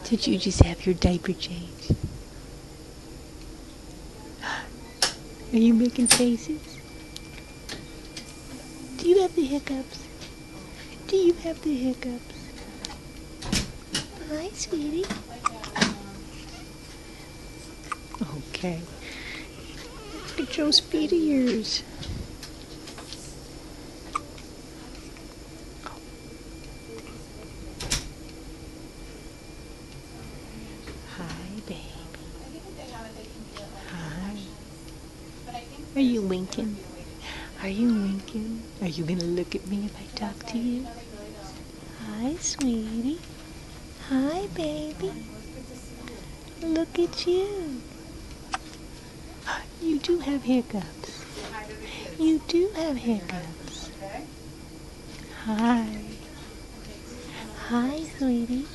Did you just have your diaper changed? Are you making faces? Do you have the hiccups? Do you have the hiccups? Hi, sweetie. Okay. Look at those feet of yours. Hi, baby. Hi. Are you winking? Are you winking? Are you gonna look at me if I talk to you? Hi, sweetie. Hi, baby. Look at you. You do have hiccups. You do have hiccups. Hi. Hi, sweetie.